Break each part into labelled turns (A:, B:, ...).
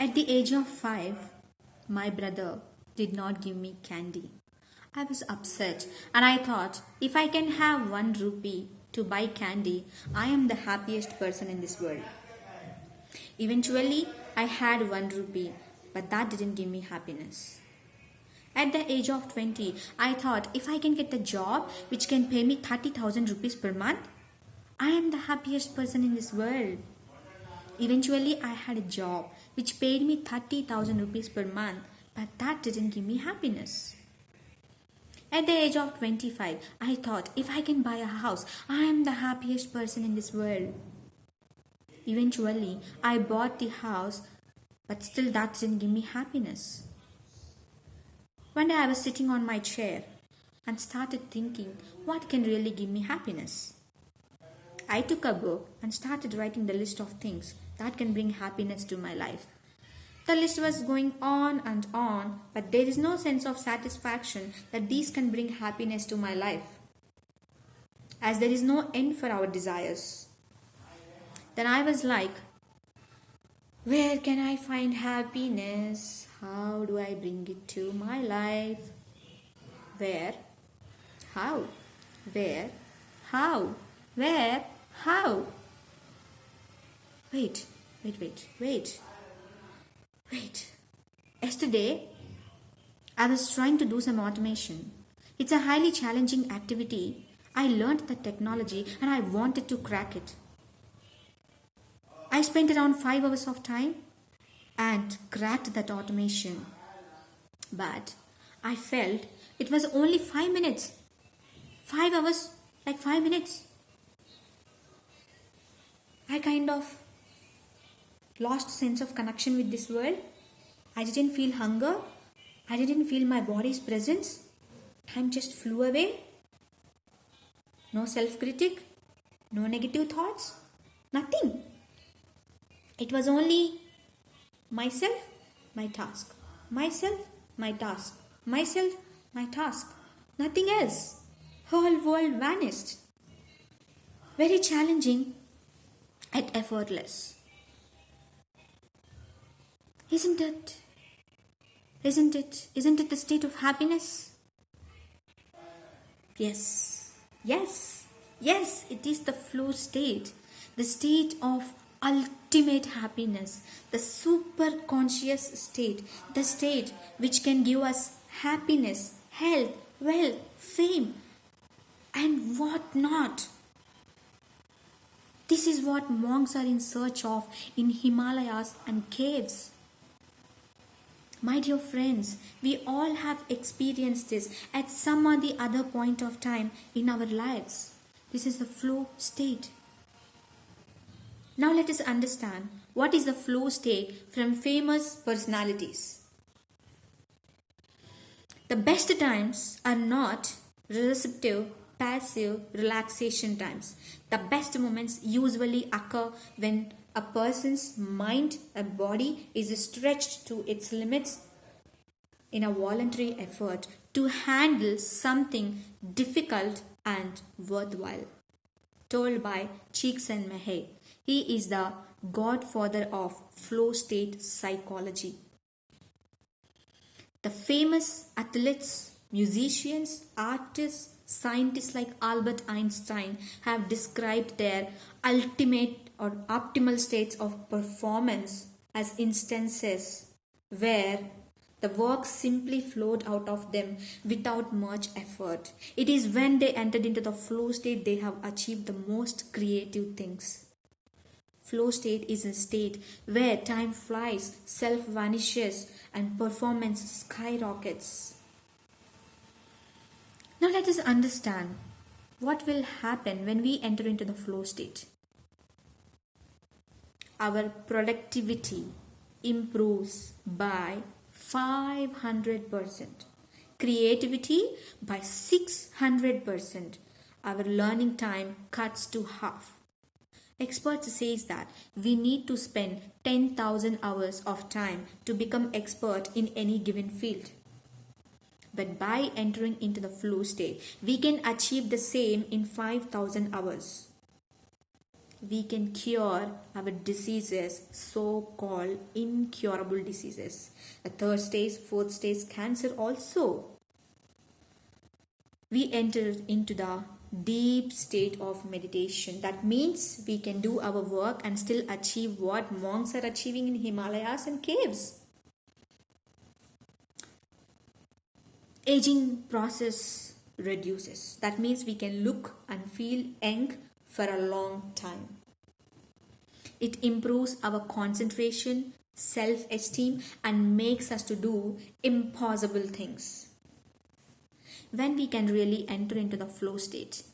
A: At the age of 5, my brother did not give me candy. I was upset and I thought if I can have 1 rupee to buy candy, I am the happiest person in this world. Eventually, I had 1 rupee, but that didn't give me happiness. At the age of 20, I thought if I can get a job which can pay me 30,000 rupees per month, I am the happiest person in this world. Eventually, I had a job which paid me 30,000 rupees per month, but that didn't give me happiness. At the age of 25, I thought if I can buy a house, I am the happiest person in this world. Eventually, I bought the house, but still that didn't give me happiness. One day I was sitting on my chair and started thinking, what can really give me happiness? I took a book and started writing the list of things that can bring happiness to my life. The list was going on, but there is no sense of satisfaction that these can bring happiness to my life, as there is no end for our desires. Then I was like, where can I find happiness? How do I bring it to my life? Where? How? Where? How? Where? How? Wait. Yesterday, I was trying to do some automation. It's a highly challenging activity. I learned the technology and I wanted to crack it. I spent around 5 hours of time and cracked that automation. But I felt it was only 5 minutes. 5 hours, like 5 minutes. I kind of lost sense of connection with this world. I didn't feel hunger. I didn't feel my body's presence. Time just flew away. No self-critic, no negative thoughts, nothing. It was only myself, my task. Myself, my task. Myself, my task. Nothing else. Whole world vanished. Very challenging yet effortless. Isn't it? Isn't it the state of happiness? Yes, it is the flow state, the state of ultimate happiness, the super conscious state, the state which can give us happiness, health, wealth, fame, and what not. This is what monks are in search of in Himalayas and caves. My dear friends, we all have experienced this at some or the other point of time in our lives. This is the flow state. Now let us understand what is the flow state from famous personalities. The best times are not receptive, passive relaxation times. The best moments usually occur when a person's mind and body is stretched to its limits in a voluntary effort to handle something difficult and worthwhile. Told by Csikszentmihalyi. He is the godfather of flow state psychology. The famous athletes, musicians, artists, scientists like Albert Einstein have described their ultimate or optimal states of performance as instances where the work simply flowed out of them without much effort. It is when they entered into the flow state they have achieved the most creative things. Flow state is a state where time flies, self vanishes, and performance skyrockets. Now let us understand what will happen when we enter into the flow state. Our productivity improves by 500%. Creativity by 600%. Our learning time cuts to half. Experts say that we need to spend 10,000 hours of time to become expert in any given field. But by entering into the flow state, we can achieve the same in 5,000 hours. we can cure our diseases, so called incurable diseases. The third stage, fourth stage, cancer also. We enter into the deep state of meditation. That means we can do our work and still achieve what monks are achieving in Himalayas and caves. Aging process reduces. That means we can look and feel young for a long time. It improves our concentration, self-esteem, and makes us to do impossible things. When we can really enter into the flow state,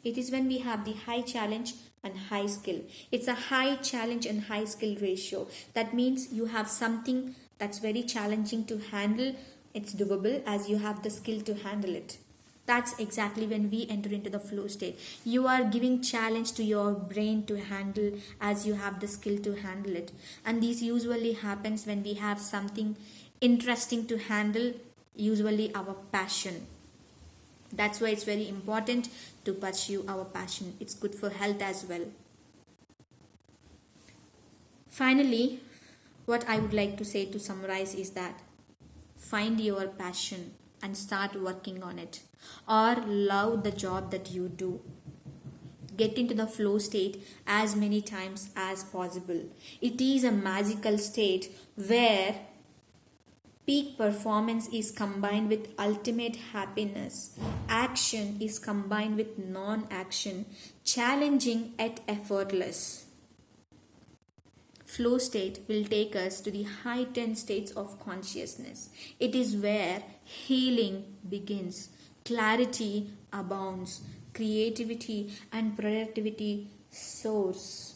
A: it is when we have the high challenge and high skill. It's a high challenge and high skill ratio. That means you have something that's very challenging to handle. It's doable as you have the skill to handle it. That's exactly when we enter into the flow state. You are giving challenge to your brain to handle as you have the skill to handle it. And this usually happens when we have something interesting to handle, usually our passion. That's why it's very important to pursue our passion. It's good for health as well. Finally, what I would like to say to summarize is that find your passion and start working on it, or love the job that you do. Get into the flow state as many times as possible. It is a magical state where peak performance is combined with ultimate happiness. Action is combined with non-action, challenging yet effortless. Flow state will take us to the heightened states of consciousness. It is where healing begins, clarity abounds, creativity and productivity soars.